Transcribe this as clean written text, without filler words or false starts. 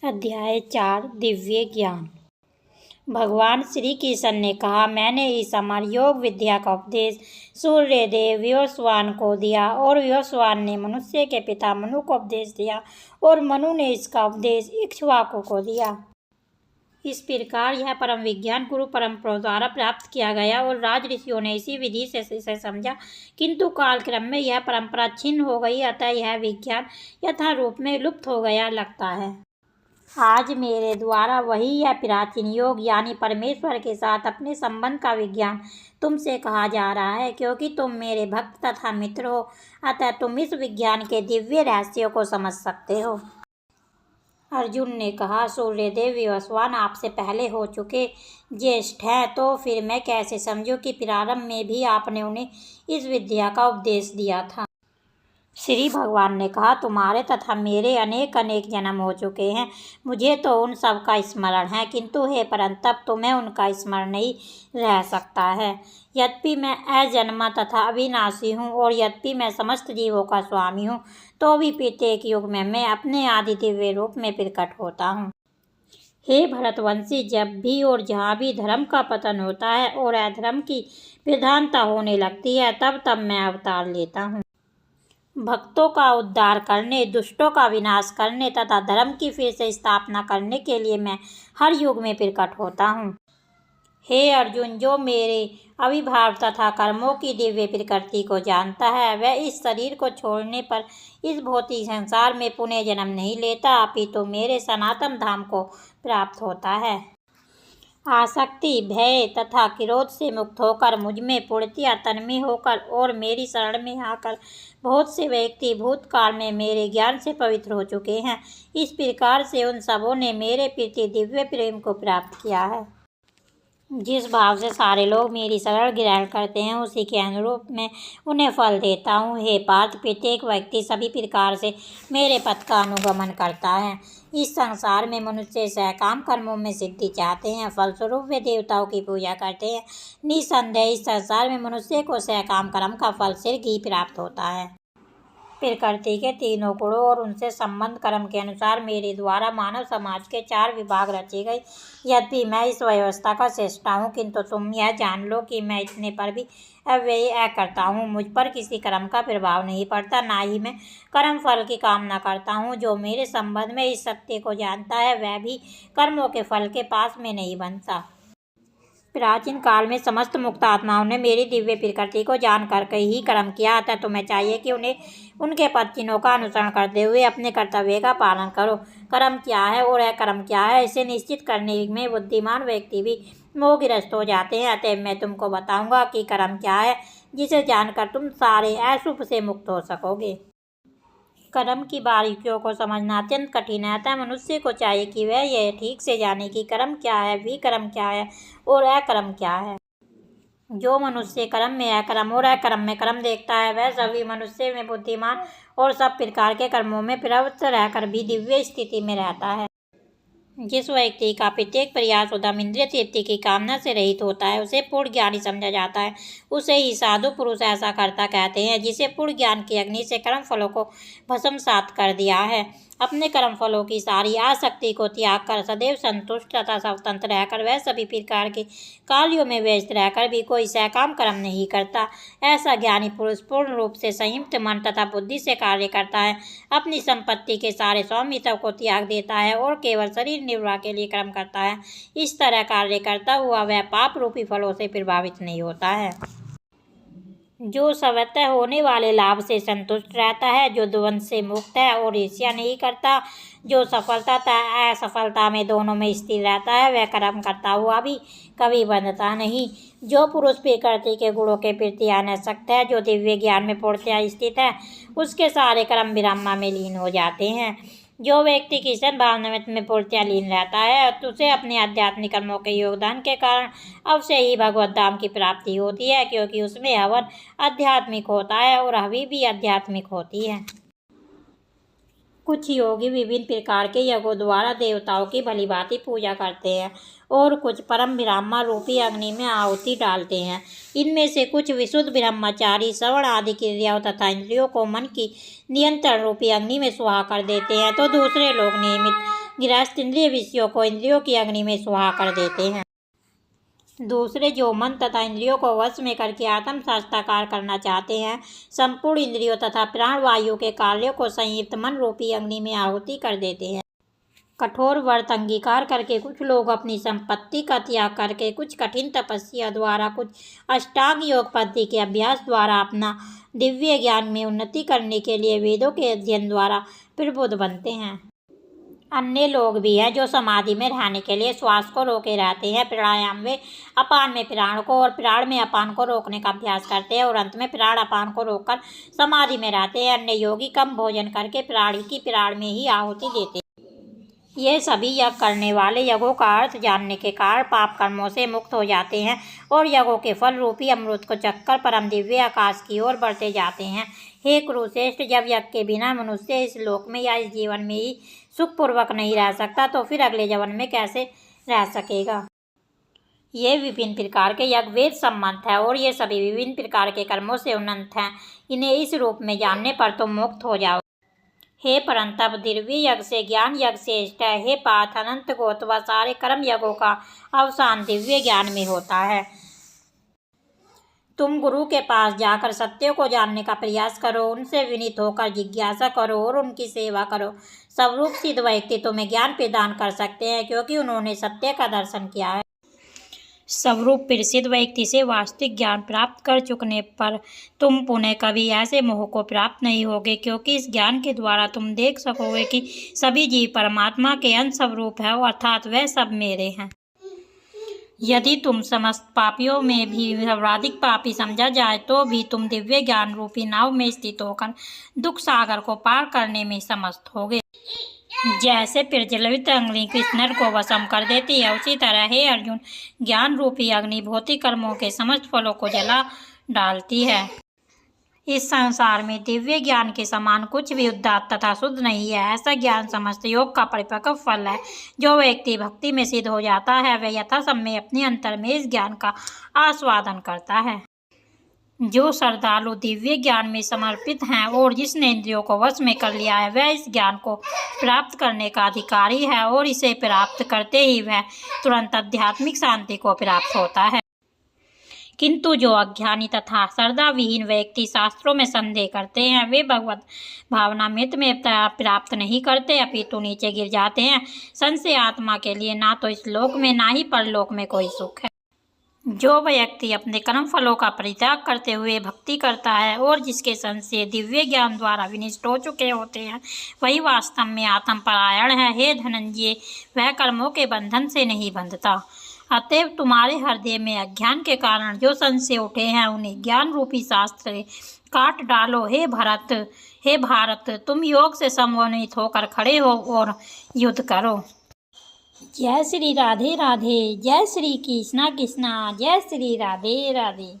अध्याय 4 दिव्य ज्ञान। भगवान श्री कृष्ण ने कहा, मैंने इस अमर योग विद्या का उपदेश सूर्यदेव व्योमश्वान को दिया और व्योमश्वान ने मनुष्य के पिता मनु को उपदेश दिया और मनु ने इसका उपदेश इक्ष्वाकु को दिया। इस प्रकार यह परम विज्ञान गुरु परंपरा द्वारा प्राप्त किया गया और राज ऋषियों ने इसी विधि से इसे समझा, किंतु कालक्रम में यह परंपरा छिन्न हो गई, अतः यह विज्ञान यथा रूप में लुप्त हो गया लगता है। आज मेरे द्वारा वही यह प्राचीन योग यानी परमेश्वर के साथ अपने संबंध का विज्ञान तुमसे कहा जा रहा है, क्योंकि तुम मेरे भक्त तथा मित्र हो, अतः तुम इस विज्ञान के दिव्य रहस्यों को समझ सकते हो। अर्जुन ने कहा, सूर्यदेव व्योमश्वान आपसे पहले हो चुके ज्येष्ठ हैं, तो फिर मैं कैसे समझूं कि प्रारंभ में भी आपने उन्हें इस विद्या का उपदेश दिया था। श्री भगवान ने कहा, तुम्हारे तथा मेरे अनेक अनेक जन्म हो चुके हैं, मुझे तो उन सब का स्मरण है, किंतु हे परंतप तुम्हें उनका स्मरण नहीं रह सकता है। यद्यपि मैं अजन्मा तथा अविनाशी हूँ और यद्यपि मैं समस्त जीवों का स्वामी हूँ, तो भी प्रत्येक युग में मैं अपने आदि दिव्य रूप में प्रकट होता हूँ। हे भरतवंशी, जब भी और जहाँ भी धर्म का पतन होता है और अधर्म की प्रधानता होने लगती है, तब तब मैं अवतार लेता हूँ। भक्तों का उद्धार करने, दुष्टों का विनाश करने तथा धर्म की फिर से स्थापना करने के लिए मैं हर युग में प्रकट होता हूँ। हे अर्जुन, जो मेरे अविभाव तथा कर्मों की दिव्य प्रकृति को जानता है, वह इस शरीर को छोड़ने पर इस भौतिक संसार में पुनः जन्म नहीं लेता, अपितु मेरे सनातन धाम को प्राप्त होता है। आसक्ति, भय तथा क्रोध से मुक्त होकर मुझ में पूर्णतया तन्मय होकर और मेरी शरण में आकर बहुत से व्यक्ति भूतकाल में मेरे ज्ञान से पवित्र हो चुके हैं। इस प्रकार से उन सबों ने मेरे प्रति दिव्य प्रेम को प्राप्त किया है। जिस भाव से सारे लोग मेरी शरण ग्रहण करते हैं, उसी के अनुरूप मैं उन्हें फल देता हूँ। हे पार्थ, प्रत्येक व्यक्ति सभी प्रकार से मेरे पथ का अनुगमन करता है। इस संसार में मनुष्य सकाम कर्मों में सिद्धि चाहते हैं, फलस्वरूप वे देवताओं की पूजा करते हैं। निसंदेह इस संसार में मनुष्य को सकाम कर्म का फल शीघ्र ही प्राप्त होता है। प्रकृति के तीनों गुणों और उनसे संबंध कर्म के अनुसार मेरे द्वारा मानव समाज के 4 विभाग रचे गए। यद्यपि मैं इस व्यवस्था का श्रेष्ठा हूँ, किंतु तुम यह जान लो कि मैं इतने पर भी अव्यय करता हूँ। मुझ पर किसी कर्म का प्रभाव नहीं पड़ता, ना ही मैं कर्म फल की कामना करता हूँ। जो मेरे संबंध में इस सत्य को जानता है, वह भी कर्मों के फल के पास में नहीं बनता। प्राचीन काल में समस्त मुक्त आत्माओं ने मेरी दिव्य प्रकृति को जानकर ही कर्म किया, अतः तुम्हें चाहिए कि उन्हें उनके पद चिन्हों का अनुसरण करते हुए अपने कर्तव्य का पालन करो। कर्म क्या है और अकर्म क्या है, इसे निश्चित करने में बुद्धिमान व्यक्ति भी मोहग्रस्त हो जाते हैं। अतः मैं तुमको बताऊंगा कि कर्म क्या है, जिसे जानकर तुम सारे अशुभ से मुक्त हो सकोगे। कर्म की बारीकियों को समझना अत्यंत कठिन है, अतः मनुष्य को चाहिए कि वह यह ठीक से जाने कि कर्म क्या है, विकर्म क्या है और अकर्म क्या है। जो मनुष्य कर्म में अकर्म और अकर्म में कर्म देखता है, वह सभी मनुष्य में बुद्धिमान और सब प्रकार के कर्मों में प्रवृत्त रहकर भी दिव्य स्थिति में रहता है। जिस व्यक्ति का प्रत्येक प्रयास उद्यम इंद्रिय तृप्ति की कामना से रहित होता है, उसे पूर्ण ज्ञानी समझा जाता है। उसे ही साधु पुरुष ऐसा करता कहते हैं, जिसे पूर्ण ज्ञान की अग्नि से कर्म फलों को भस्मसात कर दिया है। अपने कर्म फलों की सारी आसक्ति को त्याग कर सदैव संतुष्ट तथा स्वतंत्र रहकर वह सभी प्रकार के कार्यों में व्यस्त रहकर भी कोई सकाम कर्म नहीं करता। ऐसा ज्ञानी पुरुष पूर्ण रूप से संयमित मन तथा बुद्धि से कार्य करता है, अपनी संपत्ति के सारे स्वामित्व को त्याग देता है और केवल शरीर निर्वाह के लिए कर्म करता है। इस तरह कार्य करता हुआ वह पाप रूपी फलों से प्रभावित नहीं होता है। जो स्वतः होने वाले लाभ से संतुष्ट रहता है, जो द्वंद्व से मुक्त है और ईर्ष्या नहीं करता, जो सफलता तथा असफलता में दोनों में स्थिर रहता है, वह कर्म करता हुआ भी कभी बंधता नहीं। जो पुरुष प्रकृति के गुणों के प्रति अनासक्त है, जो दिव्य ज्ञान में पूर्णतया स्थित है, उसके सारे कर्म ब्रह्मा में लीन हो जाते हैं। जो व्यक्ति कृष्ण भावनामृत में पूर्णतया लीन रहता है, तो उसे अपने आध्यात्मिक कर्मों के योगदान के कारण अवश्य ही भगवत धाम की प्राप्ति होती है, क्योंकि उसमें हवन आध्यात्मिक होता है और हवि भी आध्यात्मिक होती है। कुछ योगी विभिन्न प्रकार के यज्ञों द्वारा देवताओं की भलीभांति पूजा करते हैं और कुछ परम ब्रह्मा रूपी अग्नि में आहुति डालते हैं। इनमें से कुछ विशुद्ध ब्रह्मचारी श्रवण आदि क्रियाओं तथा इंद्रियों को मन की नियंत्रण रूपी अग्नि में सुहा कर देते हैं, तो दूसरे लोग नियमित गृहस्थ इंद्रिय विषयों को इंद्रियों की अग्नि में सुहा कर देते हैं। दूसरे जो मन तथा इंद्रियों को वश में करके आत्म साक्षात्कार करना चाहते हैं, संपूर्ण इंद्रियों तथा प्राण वायु के कार्यों को संयुक्त मन रूपी अग्नि में आहुति कर देते हैं। कठोर व्रत अंगीकार करके कुछ लोग अपनी संपत्ति का त्याग करके, कुछ कठिन तपस्या द्वारा, कुछ अष्टांग योग पद्धति के अभ्यास द्वारा अपना दिव्य ज्ञान में उन्नति करने के लिए वेदों के अध्ययन द्वारा प्रबुद्ध बनते हैं। अन्य लोग भी हैं जो समाधि में रहने के लिए श्वास को रोके रहते हैं। प्राणायाम में अपान में प्राण को और प्राण में अपान को रोकने का अभ्यास करते हैं और अंत में प्राण अपान को रोककर समाधि में रहते हैं। अन्य योगी कम भोजन करके प्राणी की प्राण में ही आहुति देते हैं। ये सभी यज्ञ करने वाले यज्ञों का अर्थ जानने के कारण पाप कर्मों से मुक्त हो जाते हैं और यज्ञों के फल रूपी अमृत को चखकर परम दिव्य आकाश की ओर बढ़ते जाते हैं। हे कुरुश्रेष्ठ, जब यज्ञ के बिना मनुष्य इस लोक में या इस जीवन में ही सुखपूर्वक नहीं रह सकता तो फिर अगले जीवन में कैसे रह सकेगा। ये विभिन्न प्रकार के यज्ञ वेद सम्मत है और ये सभी विभिन्न प्रकार के कर्मों से उन्नत हैं। इन्हें इस रूप में जानने पर तुम मुक्त हो जाओ। हे परंतप, दिव्य यज्ञ से ज्ञान यज्ञ श्रेष्ठ है। हे पार्थ, अनंत गोत्र सारे कर्म यज्ञों का अवसान दिव्य ज्ञान में होता है। तुम गुरु के पास जाकर सत्य को जानने का प्रयास करो, उनसे विनीत होकर जिज्ञासा करो और उनकी सेवा करो। स्वरूप सिद्ध व्यक्ति तुम्हें ज्ञान प्रदान कर सकते हैं क्योंकि उन्होंने सत्य का दर्शन किया है। स्वरूप प्रसिद्ध व्यक्ति से वास्तविक ज्ञान प्राप्त कर चुकने पर तुम पुनः कभी ऐसे मोह को प्राप्त नहीं होगे, क्योंकि इस ज्ञान के द्वारा तुम देख सकोगे कि सभी जीव परमात्मा के अंश स्वरूप है, अर्थात वह सब मेरे हैं। यदि तुम समस्त पापियों में भी सर्वाधिक पापी समझा जाए तो भी तुम दिव्य ज्ञान रूपी नाव में स्थित होकर दुख सागर को पार करने में समर्थ होगे। जैसे प्रज्वलित अग्नि कृष्ण को वशम कर देती है, उसी तरह हे अर्जुन, ज्ञान रूपी अग्नि भौतिक कर्मों के समस्त फलों को जला डालती है। इस संसार में दिव्य ज्ञान के समान कुछ भी उदात्त तथा शुद्ध नहीं है। ऐसा ज्ञान समस्त योग का परिपक्व फल है। जो व्यक्ति भक्ति में सिद्ध हो जाता है वह यथासमय अपने अंतर में इस ज्ञान का आस्वादन करता है। जो श्रद्धालु दिव्य ज्ञान में समर्पित हैं और जिसने इंद्रियों को वश में कर लिया है वह इस ज्ञान को प्राप्त करने का अधिकारी है और इसे प्राप्त करते ही वह तुरंत आध्यात्मिक शांति को प्राप्त होता है। किंतु जो अज्ञानी तथा श्रद्धा विहीन व्यक्ति शास्त्रों में संदेह करते हैं वे भगवत भावनामृत में प्राप्त नहीं करते, अपितु नीचे गिर जाते हैं। संशय आत्मा के लिए ना तो इस लोक में ना ही परलोक में कोई सुख है। जो व्यक्ति अपने कर्म फलों का परित्याग करते हुए भक्ति करता है और जिसके संशय दिव्य ज्ञान द्वारा विनिष्ट हो चुके होते हैं वही वास्तव में आत्मपरायण है। हे धनंजय, वह कर्मों के बंधन से नहीं बंधता। अतएव तुम्हारे हृदय में अज्ञान के कारण जो संशय उठे हैं उन्हें ज्ञान रूपी शास्त्र से काट डालो। हे भारत, तुम योग से समन्वित होकर खड़े हो और युद्ध करो। जय श्री राधे राधे, जय श्री कृष्णा कृष्णा, जय श्री राधे राधे।